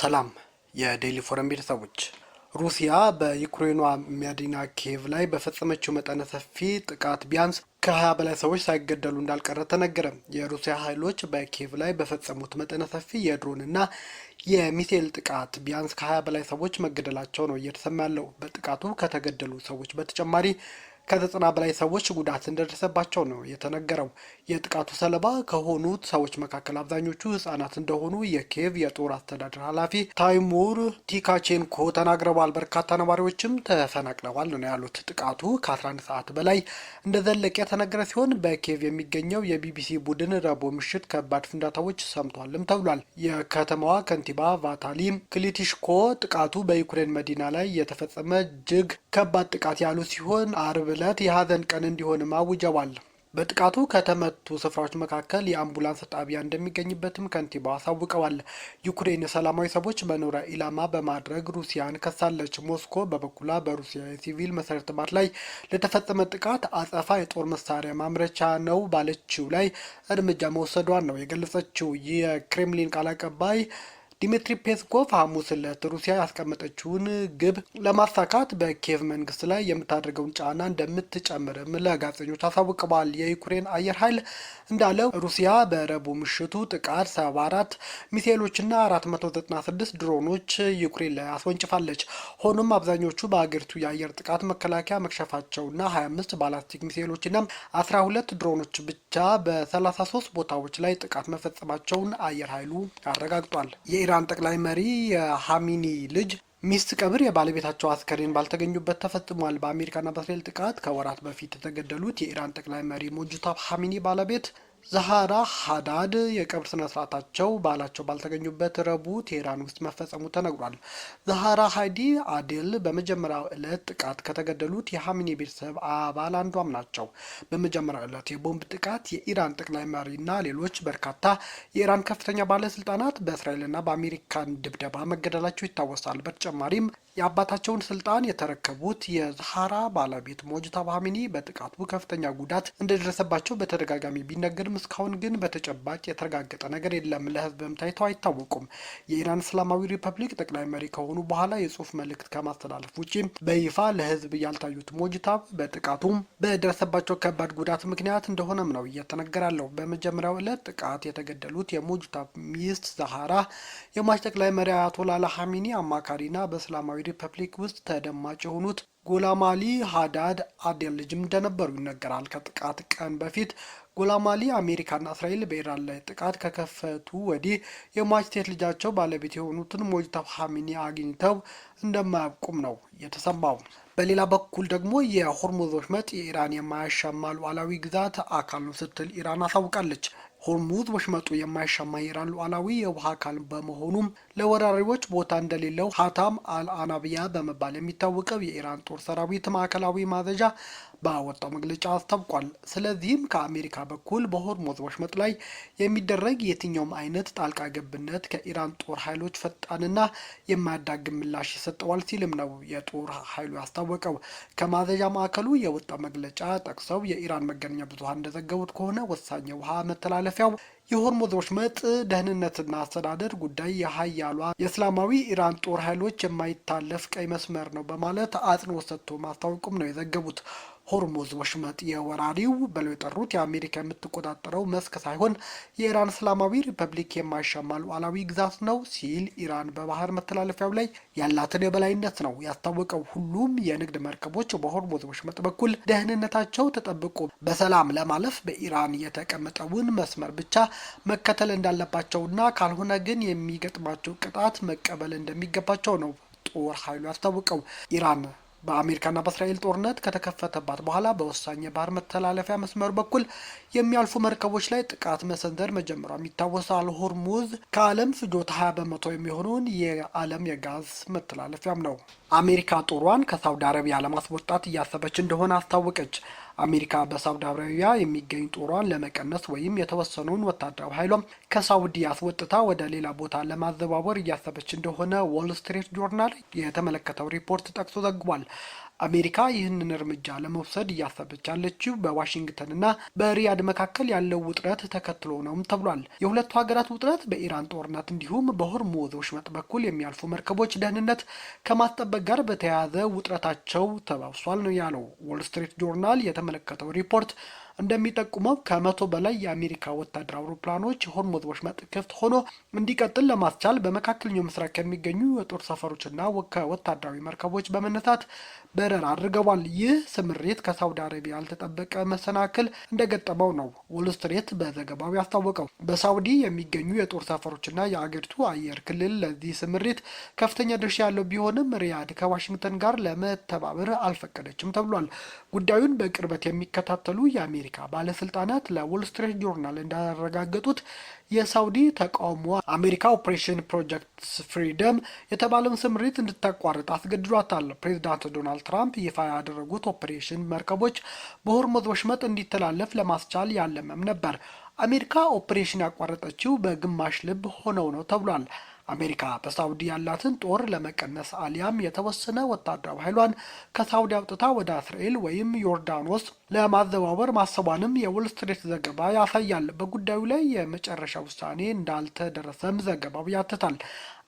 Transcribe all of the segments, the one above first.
ሰላም የዴሊ ፎረም ቤተሰቦች፣ ሩሲያ በዩክሬኗ መዲና ኪየቭ ላይ በፈጸመችው መጠነ ሰፊ ጥቃት ቢያንስ ከ20 በላይ ሰዎች ሳይገደሉ እንዳልቀረ ተነገረ። የሩሲያ ኃይሎች በኪየቭ ላይ በፈጸሙት መጠነ ሰፊ የድሮንና የሚሳኤል ጥቃት ቢያንስ ከ20 በላይ ሰዎች መገደላቸው ነው እየተሰማ ያለው። በጥቃቱ ከተገደሉ ሰዎች በተጨማሪ ከ90 በላይ ሰዎች ጉዳት እንደደረሰባቸው ነው የተነገረው። የጥቃቱ ሰለባ ከሆኑት ሰዎች መካከል አብዛኞቹ ህጻናት እንደሆኑ የኪየቭ የጦር አስተዳደር ኃላፊ ታይሙር ቲካቼንኮ ተናግረዋል። በርካታ ነዋሪዎችም ተፈናቅለዋል ነው ያሉት። ጥቃቱ ከ11 ሰዓት በላይ እንደዘለቀ የተነገረ ሲሆን በኪየቭ የሚገኘው የቢቢሲ ቡድን ረቡዕ ምሽት ከባድ ፍንዳታዎች ሰምቷልም ተብሏል። የከተማዋ ከንቲባ ቫታሊ ክሊቲሽኮ ጥቃቱ በዩክሬን መዲና ላይ የተፈጸመ እጅግ ከባድ ጥቃት ያሉ ሲሆን አርብ ዕለት የሀዘን ቀን እንዲሆንም አውጀዋል። በጥቃቱ ከተመቱ ስፍራዎች መካከል የአምቡላንስ ጣቢያ እንደሚገኝበትም ከንቲባው አሳውቀዋል። ዩክሬን ሰላማዊ ሰዎች መኖሪያ ኢላማ በማድረግ ሩሲያን ከሳለች። ሞስኮ በበኩሏ በሩሲያ የሲቪል መሰረተ ልማት ላይ ለተፈጸመ ጥቃት አጸፋ የጦር መሳሪያ ማምረቻ ነው ባለችው ላይ እርምጃ መውሰዷን ነው የገለጸችው። የክሬምሊን ቃል አቀባይ ዲሚትሪ ፔስኮቭ ሐሙስ ዕለት ሩሲያ ያስቀመጠችውን ግብ ለማሳካት በኪየቭ መንግስት ላይ የምታደርገውን ጫና እንደምትጨምርም ለጋዜጠኞች አሳውቀዋል። የዩክሬን አየር ኃይል እንዳለው ሩሲያ በረቡዕ ምሽቱ ጥቃት 74 ሚሳኤሎችና 496 ድሮኖች ዩክሬን ላይ አስወንጭፋለች። ሆኖም አብዛኞቹ በአገሪቱ የአየር ጥቃት መከላከያ መክሸፋቸውና 25 ባላስቲክ ሚሳኤሎችና 12 ድሮኖች ብቻ በ33 ቦታዎች ላይ ጥቃት መፈጸማቸውን አየር ኃይሉ አረጋግጧል። የኢራን ጠቅላይ መሪ የሐሚኒ ልጅ ሚስት ቀብር የባለቤታቸው አስከሬን ባልተገኙበት ተፈጽሟል። በአሜሪካና በእስራኤል ጥቃት ከወራት በፊት የተገደሉት የኢራን ጠቅላይ መሪ ሞጁታባ ሐሚኒ ባለቤት ዛሃራ ሀዳድ የቀብር ስነ ስርዓታቸው ባላቸው ባልተገኙበት ረቡዕ ቴህራን ውስጥ መፈጸሙ ተነግሯል። ዛሃራ ሃዲ አዴል በመጀመሪያው ዕለት ጥቃት ከተገደሉት የሐሚኒ ቤተሰብ አባል አንዷም ናቸው። በመጀመሪያው ዕለት የቦምብ ጥቃት የኢራን ጠቅላይ መሪና ሌሎች በርካታ የኢራን ከፍተኛ ባለስልጣናት በእስራኤልና በአሜሪካን ድብደባ መገደላቸው ይታወሳል። በተጨማሪም የአባታቸውን ስልጣን የተረከቡት የዛሃራ ባለቤት ሞጁታባ ሐሚኒ በጥቃቱ ከፍተኛ ጉዳት እንደደረሰባቸው በተደጋጋሚ ቢነገርም እስካሁን ግን በተጨባጭ የተረጋገጠ ነገር የለም። ለህዝብም ታይተው አይታወቁም። የኢራን እስላማዊ ሪፐብሊክ ጠቅላይ መሪ ከሆኑ በኋላ የጽሁፍ መልእክት ከማስተላለፍ ውጪ በይፋ ለህዝብ ያልታዩት ሞጁታባ በጥቃቱም በደረሰባቸው ከባድ ጉዳት ምክንያት እንደሆነም ነው እየተነገራለው። በመጀመሪያው ዕለት ጥቃት የተገደሉት የሞጁታባ ሚስት ዛሃራ የሟች ጠቅላይ መሪ አያቶላህ ሐሚኒ አማካሪና በእስላማዊ ሪፐብሊክ ውስጥ ተደማጭ የሆኑት ጎላማሊ ሀዳድ አዴል ልጅም እንደነበሩ ይነገራል። ከጥቃት ቀን በፊት ጎላማሊ አሜሪካና እስራኤል በኢራን ላይ ጥቃት ከከፈቱ ወዲህ የሟች ሴት ልጃቸው ባለቤት የሆኑትን ሞጁታባ ሐሚኒ አግኝተው እንደማያውቁም ነው የተሰማው። በሌላ በኩል ደግሞ የሆርሙዝ ወሽመጥ የኢራን የማያሻማ ሉዓላዊ ግዛት አካል ነው ስትል ኢራን አሳውቃለች። ሆርሙዝ ወሽመጡ የማያሻማ የኢራን ሉዓላዊ የውሃ አካል በመሆኑም ለወራሪዎች ቦታ እንደሌለው ሀታም አልአናቢያ በመባል የሚታወቀው የኢራን ጦር ሰራዊት ማዕከላዊ ማዘዣ ባወጣው መግለጫ አስታውቋል። ስለዚህም ከአሜሪካ በኩል በሆርሙዝ ወሽመጥ ላይ የሚደረግ የትኛውም አይነት ጣልቃ ገብነት ከኢራን ጦር ኃይሎች ፈጣንና የማያዳግም ምላሽ ይሰጠዋል ሲልም ነው የጦር ኃይሉ ያስታወቀው። ከማዘዣ ማዕከሉ የወጣው መግለጫ ጠቅሰው የኢራን መገናኛ ብዙኃን እንደዘገቡት ከሆነ ወሳኝ የውሃ መተላለፊያው የሆርሙዝ ወሽመጥ ደህንነትና አስተዳደር ጉዳይ የሀያሏ የእስላማዊ ኢራን ጦር ኃይሎች የማይታለፍ ቀይ መስመር ነው በማለት አጽንኦት ሰጥቶ ማስታወቁም ነው የዘገቡት። ሆርሙዝ ወሽመጥ የወራሪው ብለው የጠሩት የአሜሪካ የምትቆጣጠረው መስክ ሳይሆን የኢራን እስላማዊ ሪፐብሊክ የማይሻማ ሉዓላዊ ግዛት ነው ሲል ኢራን በባህር መተላለፊያው ላይ ያላትን የበላይነት ነው ያስታወቀው። ሁሉም የንግድ መርከቦች በሆርሙዝ ወሽመጥ በኩል ደህንነታቸው ተጠብቆ በሰላም ለማለፍ በኢራን የተቀመጠውን መስመር ብቻ መከተል እንዳለባቸውና ካልሆነ ግን የሚገጥማቸው ቅጣት መቀበል እንደሚገባቸው ነው ጦር ኃይሉ ያስታወቀው። ኢራን በአሜሪካና በእስራኤል ጦርነት ከተከፈተባት በኋላ በወሳኝ የባህር መተላለፊያ መስመር በኩል የሚያልፉ መርከቦች ላይ ጥቃት መሰንዘር መጀመሯም ይታወሳል። ሆርሙዝ ከዓለም ፍጆታ 20 በመቶ የሚሆነውን የዓለም የጋዝ መተላለፊያም ነው። አሜሪካ ጦሯን ከሳውዲ አረቢያ ለማስወጣት እያሰበች እንደሆነ አስታወቀች። አሜሪካ በሳውዲ አረቢያ የሚገኝ ጦሯን ለመቀነስ ወይም የተወሰኑን ወታደራዊ ኃይሏም ከሳውዲ አስወጥታ ወደ ሌላ ቦታ ለማዘዋወር እያሰበች እንደሆነ ዎል ስትሪት ጆርናል የተመለከተው ሪፖርት ጠቅሶ ዘግቧል። አሜሪካ ይህንን እርምጃ ለመውሰድ እያሰበች ያለችው በዋሽንግተንና በሪያድ መካከል ያለው ውጥረት ተከትሎ ነውም ተብሏል። የሁለቱ ሀገራት ውጥረት በኢራን ጦርነት እንዲሁም በሆርሙዝ ወሽመጥ በኩል የሚያልፉ መርከቦች ደህንነት ከማስጠበቅ ጋር በተያያዘ ውጥረታቸው ተባብሷል ነው ያለው ዎል ስትሪት ጆርናል። የተመለከተው ሪፖርት እንደሚጠቁመው ከ100 በላይ የአሜሪካ ወታደራዊ አውሮፕላኖች ሆርሙዝ ወሽመጥ ክፍት ሆኖ እንዲቀጥል ለማስቻል በመካከለኛው ምስራቅ ከሚገኙ የጦር ሰፈሮችና ከወታደራዊ መርከቦች በመነሳት በረራ አድርገዋል። ይህ ስምሪት ከሳውዲ አረቢያ ያልተጠበቀ መሰናክል እንደገጠመው ነው ዎል ስትሪት በዘገባው ያስታወቀው። በሳውዲ የሚገኙ የጦር ሰፈሮችና የአገሪቱ አየር ክልል ለዚህ ስምሪት ከፍተኛ ድርሻ ያለው ቢሆንም ሪያድ ከዋሽንግተን ጋር ለመተባበር አልፈቀደችም ተብሏል። ጉዳዩን በቅርበት የሚከታተሉ የአሜሪካ ባለስልጣናት ለዎል ስትሪት ጆርናል እንዳረጋገጡት የሳውዲ ተቃውሞ አሜሪካ ኦፕሬሽን ፕሮጀክት ፍሪደም የተባለውን ስምሪት እንድታቋርጥ አስገድዷታል። ፕሬዚዳንት ዶናልድ ትራምፕ ይፋ ያደረጉት ኦፕሬሽን መርከቦች በሆርሙዝ ወሽመጥ እንዲተላለፍ ለማስቻል ያለመም ነበር። አሜሪካ ኦፕሬሽን ያቋረጠችው በግማሽ ልብ ሆነው ነው ተብሏል። አሜሪካ በሳውዲ ያላትን ጦር ለመቀነስ አሊያም የተወሰነ ወታደራዊ ኃይሏን ከሳውዲ አውጥታ ወደ እስራኤል ወይም ዮርዳኖስ ለማዘዋወር ማሰቧንም የዎል ስትሪት ዘገባ ያሳያል። በጉዳዩ ላይ የመጨረሻ ውሳኔ እንዳልተደረሰም ዘገባው ያትታል።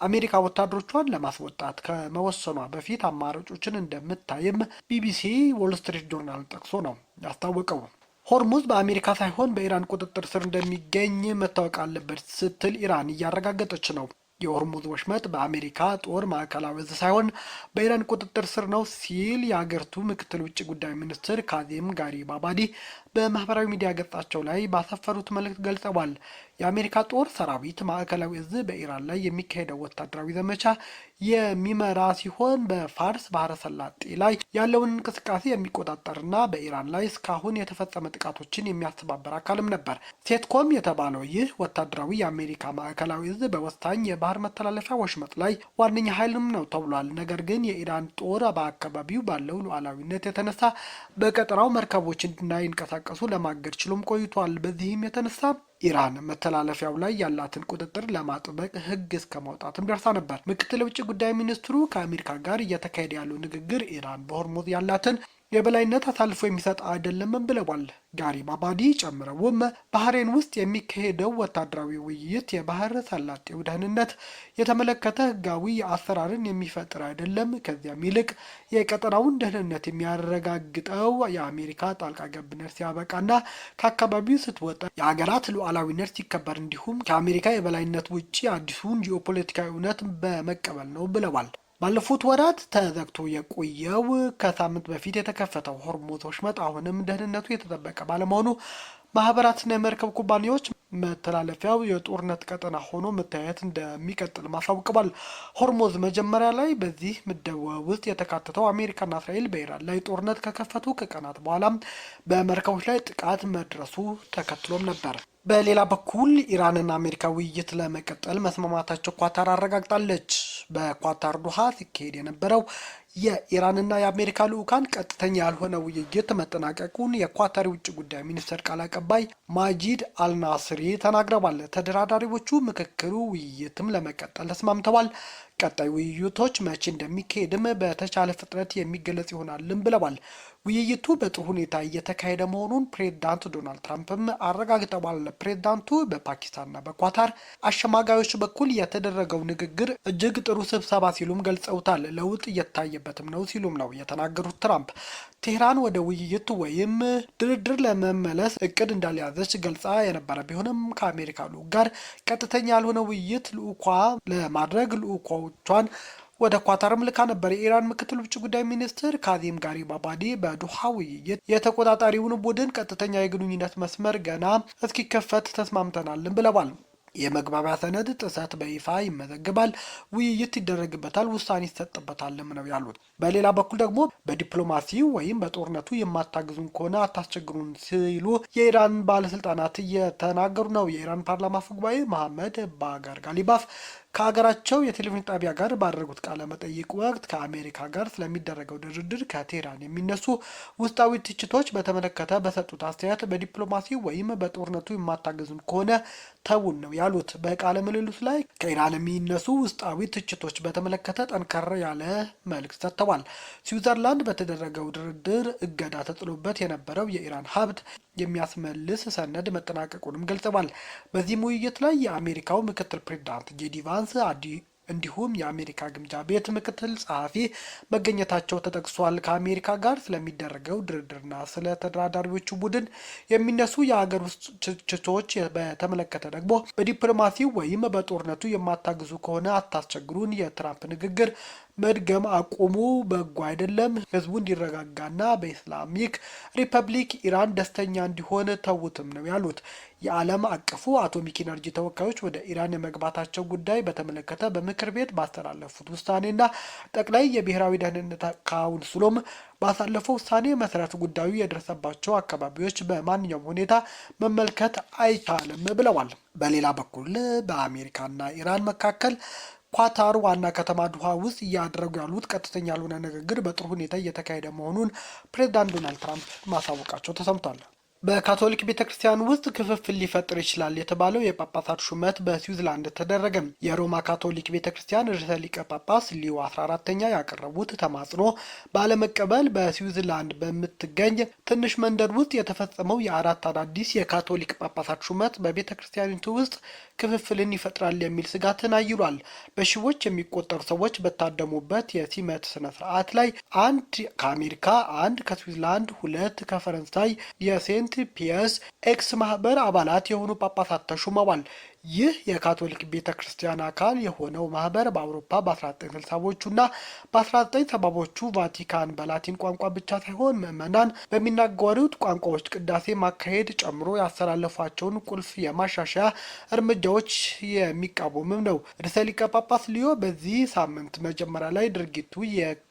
አሜሪካ ወታደሮቿን ለማስወጣት ከመወሰኗ በፊት አማራጮችን እንደምታይም ቢቢሲ ዎል ስትሪት ጆርናል ጠቅሶ ነው ያስታወቀው። ሆርሙዝ በአሜሪካ ሳይሆን በኢራን ቁጥጥር ስር እንደሚገኝ መታወቅ አለበት ስትል ኢራን እያረጋገጠች ነው። የሆርሙዝ ወሽመጥ በአሜሪካ ጦር ማዕከላዊ እዝ ሳይሆን በኢራን ቁጥጥር ስር ነው ሲል የሀገሪቱ ምክትል ውጭ ጉዳይ ሚኒስትር ካዚም ጋሪባባዲ በማህበራዊ ሚዲያ ገጻቸው ላይ ባሰፈሩት መልእክት ገልጸዋል። የአሜሪካ ጦር ሰራዊት ማዕከላዊ እዝ በኢራን ላይ የሚካሄደው ወታደራዊ ዘመቻ የሚመራ ሲሆን በፋርስ ባህረ ሰላጤ ላይ ያለውን እንቅስቃሴ የሚቆጣጠርና በኢራን ላይ እስካሁን የተፈጸመ ጥቃቶችን የሚያስተባበር አካልም ነበር። ሴትኮም የተባለው ይህ ወታደራዊ የአሜሪካ ማዕከላዊ እዝ በወሳኝ የባህር መተላለፊያ ወሽመጥ ላይ ዋነኛ ኃይልም ነው ተብሏል። ነገር ግን የኢራን ጦር በአካባቢው ባለው ሉዓላዊነት የተነሳ በቀጠናው መርከቦች እንዳይንቀሳቀሱ ለማገድ ችሎም ቆይቷል። በዚህም የተነሳ ኢራን መተላለፊያው ላይ ያላትን ቁጥጥር ለማጥበቅ ሕግ እስከ ማውጣትም ደርሳ ነበር። ምክትል ውጭ ጉዳይ ሚኒስትሩ ከአሜሪካ ጋር እየተካሄደ ያለው ንግግር ኢራን በሆርሙዝ ያላትን የበላይነት አሳልፎ የሚሰጥ አይደለም ብለዋል። ጋሪባባዲ ጨምረውም ባህሬን ውስጥ የሚካሄደው ወታደራዊ ውይይት የባህር ሰላጤው ደህንነት የተመለከተ ህጋዊ አሰራርን የሚፈጥር አይደለም፣ ከዚያም ይልቅ የቀጠናውን ደህንነት የሚያረጋግጠው የአሜሪካ ጣልቃ ገብነት ሲያበቃና ከአካባቢው ስትወጣ የሀገራት ሉዓላዊነት ሲከበር እንዲሁም ከአሜሪካ የበላይነት ውጭ አዲሱን ጂኦፖለቲካዊ እውነት በመቀበል ነው ብለዋል። ባለፉት ወራት ተዘግቶ የቆየው ከሳምንት በፊት የተከፈተው ሆርሙዝ ወሽመጥ አሁንም ደህንነቱ የተጠበቀ ባለመሆኑ ማህበራትና የመርከብ ኩባንያዎች መተላለፊያው የጦርነት ቀጠና ሆኖ መታየት እንደሚቀጥል ማሳውቀዋል። ሆርሙዝ መጀመሪያ ላይ በዚህ ምድብ ውስጥ የተካተተው አሜሪካና እስራኤል በኢራን ላይ ጦርነት ከከፈቱ ከቀናት በኋላ በመርከቦች ላይ ጥቃት መድረሱ ተከትሎም ነበር። በሌላ በኩል ኢራንና አሜሪካ ውይይት ለመቀጠል መስማማታቸው ኳታር አረጋግጣለች። በኳታር ዶሃ ሲካሄድ የነበረው የኢራንና የአሜሪካ ልዑካን ቀጥተኛ ያልሆነ ውይይት መጠናቀቁን የኳታር ውጭ ጉዳይ ሚኒስቴር ቃል አቀባይ ማጂድ አልናስሪ ተናግረዋል። ተደራዳሪዎቹ ምክክሩ ውይይትም ለመቀጠል ተስማምተዋል። ቀጣይ ውይይቶች መቼ እንደሚካሄድም በተቻለ ፍጥነት የሚገለጽ ይሆናልም ብለዋል። ውይይቱ በጥሩ ሁኔታ እየተካሄደ መሆኑን ፕሬዝዳንት ዶናልድ ትራምፕም አረጋግጠዋል። ፕሬዝዳንቱ በፓኪስታንና በኳታር አሸማጋዮች በኩል የተደረገው ንግግር እጅግ ጥሩ ስብሰባ ሲሉም ገልጸውታል። ለውጥ እየታየበትም ነው ሲሉም ነው የተናገሩት። ትራምፕ ቴህራን ወደ ውይይቱ ወይም ድርድር ለመመለስ እቅድ እንዳልያዘች ገልጻ የነበረ ቢሆንም ከአሜሪካ ልዑክ ጋር ቀጥተኛ ያልሆነ ውይይት ልዑኳ ለማድረግ ልዑኮቿን ወደ ኳታርም ልካ ነበር። የኢራን ምክትል ውጭ ጉዳይ ሚኒስትር ካዚም ጋሪባባዲ በዶሃ ውይይት የተቆጣጣሪውን ቡድን ቀጥተኛ የግንኙነት መስመር ገና እስኪከፈት ተስማምተናልን ብለዋል። የመግባቢያ ሰነድ ጥሰት በይፋ ይመዘግባል፣ ውይይት ይደረግበታል፣ ውሳኔ ይሰጥበታልም ነው ያሉት። በሌላ በኩል ደግሞ በዲፕሎማሲ ወይም በጦርነቱ የማታግዙን ከሆነ አታስቸግሩን ሲሉ የኢራን ባለስልጣናት እየተናገሩ ነው። የኢራን ፓርላማ አፈ ጉባኤ መሐመድ ባጋር ጋሊባፍ ከሀገራቸው የቴሌቪዥን ጣቢያ ጋር ባደረጉት ቃለ መጠይቅ ወቅት ከአሜሪካ ጋር ስለሚደረገው ድርድር ከቴህራን የሚነሱ ውስጣዊ ትችቶች በተመለከተ በሰጡት አስተያየት በዲፕሎማሲ ወይም በጦርነቱ የማታገዙን ከሆነ ተውን ነው ያሉት። በቃለ ምልልሱ ላይ ከኢራን የሚነሱ ውስጣዊ ትችቶች በተመለከተ ጠንከር ያለ መልስ ሰጥተዋል። ስዊዘርላንድ በተደረገው ድርድር እገዳ ተጥሎበት የነበረው የኢራን ሀብት የሚያስመልስ ሰነድ መጠናቀቁንም ገልጸዋል። በዚህም ውይይት ላይ የአሜሪካው ምክትል ፕሬዚዳንት ጄዲ ቫንስ እንዲሁም የአሜሪካ ግምጃ ቤት ምክትል ጸሐፊ መገኘታቸው ተጠቅሷል። ከአሜሪካ ጋር ስለሚደረገው ድርድርና ስለ ተደራዳሪዎቹ ቡድን የሚነሱ የሀገር ውስጥ ትችቶች በተመለከተ ደግሞ በዲፕሎማሲ ወይም በጦርነቱ የማታግዙ ከሆነ አታስቸግሩን፣ የትራምፕ ንግግር መድገም አቁሙ፣ በጎ አይደለም፣ ህዝቡ እንዲረጋጋና በኢስላሚክ ሪፐብሊክ ኢራን ደስተኛ እንዲሆን ተውትም ነው ያሉት። የዓለም አቀፉ አቶሚክ ኢነርጂ ተወካዮች ወደ ኢራን የመግባታቸው ጉዳይ በተመለከተ በምክር ቤት ባስተላለፉት ውሳኔና ጠቅላይ የብሔራዊ ደህንነት ካውንስሎም ባሳለፈው ውሳኔ መሰረት ጉዳዩ የደረሰባቸው አካባቢዎች በማንኛውም ሁኔታ መመልከት አይቻልም ብለዋል። በሌላ በኩል በአሜሪካና ኢራን መካከል ኳታር ዋና ከተማ ዱሃ ውስጥ እያደረጉ ያሉት ቀጥተኛ ያልሆነ ንግግር በጥሩ ሁኔታ እየተካሄደ መሆኑን ፕሬዝዳንት ዶናልድ ትራምፕ ማሳወቃቸው ተሰምቷል። በካቶሊክ ቤተክርስቲያን ውስጥ ክፍፍል ሊፈጥር ይችላል የተባለው የጳጳሳት ሹመት በስዊዝርላንድ ተደረገ። የሮማ ካቶሊክ ቤተክርስቲያን ርዕሰ ሊቀ ጳጳስ ሊዮ 14ኛ ያቀረቡት ተማጽኖ ባለመቀበል በስዊዝርላንድ በምትገኝ ትንሽ መንደር ውስጥ የተፈጸመው የአራት አዳዲስ የካቶሊክ ጳጳሳት ሹመት በቤተክርስቲያኒቱ ውስጥ ክፍፍልን ይፈጥራል የሚል ስጋትን አይሏል። በሺዎች የሚቆጠሩ ሰዎች በታደሙበት የሲመት ስነ ስርዓት ላይ አንድ ከአሜሪካ፣ አንድ ከስዊዝርላንድ፣ ሁለት ከፈረንሳይ የሴንት ፒየርስ ኤክስ ማህበር አባላት የሆኑ ጳጳሳት ተሹመዋል። ይህ የካቶሊክ ቤተ ክርስቲያን አካል የሆነው ማህበር በአውሮፓ በ1960ዎቹ እና በ1970ዎቹ ቫቲካን በላቲን ቋንቋ ብቻ ሳይሆን ምዕመናን በሚናገሩት ቋንቋዎች ቅዳሴ ማካሄድ ጨምሮ ያስተላለፏቸውን ቁልፍ የማሻሻያ እርምጃዎች የሚቃወምም ነው። ርዕሰ ሊቀ ጳጳስ ሊዮ በዚህ ሳምንት መጀመሪያ ላይ ድርጊቱ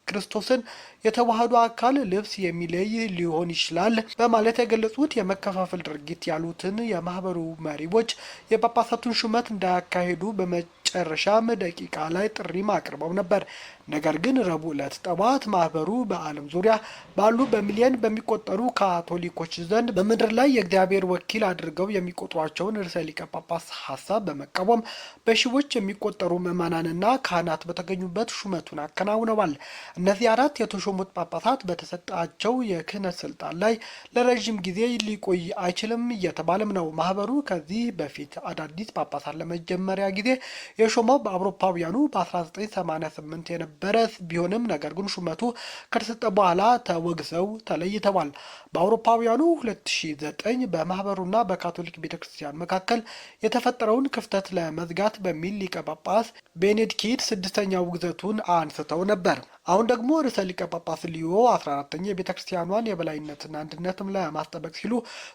ክርስቶስን የተዋህዶ አካል ልብስ የሚለይ ሊሆን ይችላል በማለት የገለጹት የመከፋፈል ድርጊት ያሉትን የማህበሩ መሪዎች የጳጳሳቱን ሹመት እንዳያካሂዱ በመጨረሻም ደቂቃ ላይ ጥሪ አቅርበው ነበር። ነገር ግን ረቡዕ ዕለት ጠዋት ማህበሩ በዓለም ዙሪያ ባሉ በሚሊዮን በሚቆጠሩ ካቶሊኮች ዘንድ በምድር ላይ የእግዚአብሔር ወኪል አድርገው የሚቆጥሯቸውን ርዕሰ ሊቀ ጳጳስ ሀሳብ በመቃወም በሺዎች የሚቆጠሩ ምዕመናንና ካህናት በተገኙበት ሹመቱን አከናውነዋል። እነዚህ አራት የተሾሙት ጳጳሳት በተሰጣቸው የክህነት ስልጣን ላይ ለረዥም ጊዜ ሊቆይ አይችልም እየተባለም ነው። ማህበሩ ከዚህ በፊት አዳዲስ ጳጳሳት ለመጀመሪያ ጊዜ የሾመው በአውሮፓውያኑ በ1988 የነበረ ቢሆንም ነገር ግን ሹመቱ ከተሰጠ በኋላ ተወግዘው ተለይተዋል። በአውሮፓውያኑ 2009 በማህበሩና በካቶሊክ ቤተክርስቲያን መካከል የተፈጠረውን ክፍተት ለመዝጋት በሚል ሊቀ ጳጳስ ቤኔዲክት 6ኛ ውግዘቱን አንስተው ነበር። አሁን ደግሞ ርዕሰ ሊቀ ጳጳስ ሊዮ 14ኛ የቤተክርስቲያኗን የበላይነትና አንድነትም ለማስጠበቅ ሲሉ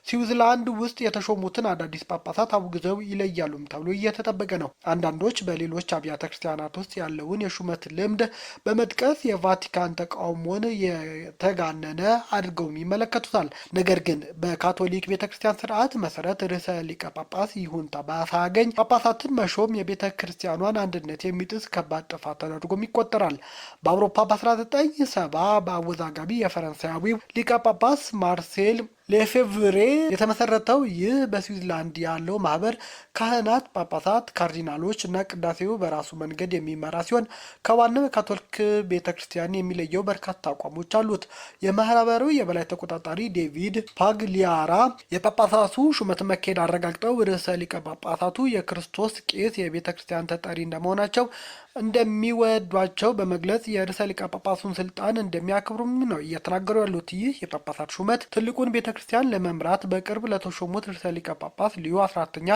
ስዊዝርላንድ ውስጥ የተሾሙትን አዳዲስ ጳጳሳት አውግዘው ይለያሉም ተብሎ እየተጠበቀ ነው። አንዳንዶች በሌሎች አብያተ ክርስቲያናት ውስጥ ያለውን የሹመት ልምድ በመጥቀስ የቫቲካን ተቃውሞን የተጋነነ አድርገውም ይመለከቱታል። ነገር ግን በካቶሊክ ቤተክርስቲያን ስርዓት መሰረት ርዕሰ ሊቀ ጳጳስ ይሁንታ ባያገኝ ጳጳሳትን መሾም የቤተ ክርስቲያኗን አንድነት የሚጥስ ከባድ ጥፋት ተደርጎም ይቆጠራል። በአውሮፓ በ1970 በአወዛጋቢ የፈረንሳያዊው ሊቀ ጳጳስ ማርሴል ሌፌቭሬ የተመሰረተው ይህ በስዊዝርላንድ ያለው ማህበር ካህናት፣ ጳጳሳት፣ ካርዲናሎች እና ቅዳሴው በራሱ መንገድ የሚመራ ሲሆን ከዋናው የካቶሊክ ቤተክርስቲያን የሚለየው በርካታ አቋሞች አሉት። የማህበሩ የበላይ ተቆጣጣሪ ዴቪድ ፓግሊያራ የጳጳሳቱ ሹመት መካሄድ አረጋግጠው ርዕሰ ሊቀ ጳጳሳቱ የክርስቶስ ቄስ የቤተክርስቲያን ተጠሪ እንደመሆናቸው እንደሚወዷቸው በመግለጽ የርዕሰ ሊቀ ጳጳሱን ስልጣን እንደሚያከብሩም ነው እየተናገሩ ያሉት። ይህ የጳጳሳት ሹመት ትልቁን ቤተክርስቲያን ለመምራት በቅርብ ለተሾሙት ርዕሰ ሊቀ ጳጳስ ሊዮ 14ኛ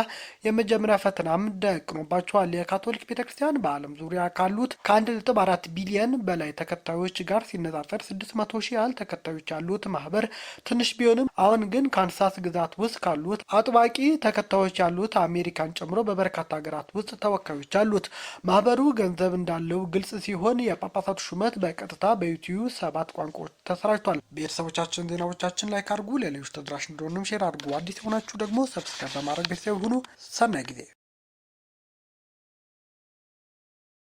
የመጀመሪያ ፈተናም ደቅኖባቸዋል። የካቶሊክ ቤተክርስቲያን በዓለም ዙሪያ ካሉት ከ1.4 ቢሊዮን በላይ ተከታዮች ጋር ሲነጻጸር 600 ሺህ ያህል ተከታዮች ያሉት ማህበር ትንሽ ቢሆንም አሁን ግን ካንሳስ ግዛት ውስጥ ካሉት አጥባቂ ተከታዮች ያሉት አሜሪካን ጨምሮ በበርካታ ሀገራት ውስጥ ተወካዮች አሉት። ማህበሩ ገንዘብ እንዳለው ግልጽ ሲሆን የጳጳሳቱ ሹመት በቀጥታ በዩቲዩብ 7 ቋንቋዎች ተሰራጭቷል። ቤተሰቦቻችን ዜናዎቻችን ላይ ካርጉ ለሌሎች ተደራሽ እንደሆነም ሼር አድርጉ። አዲስ የሆናችሁ ደግሞ ሰብስክራይብ በማድረግ ቤተሰብ ሁኑ። ሰናይ ጊዜ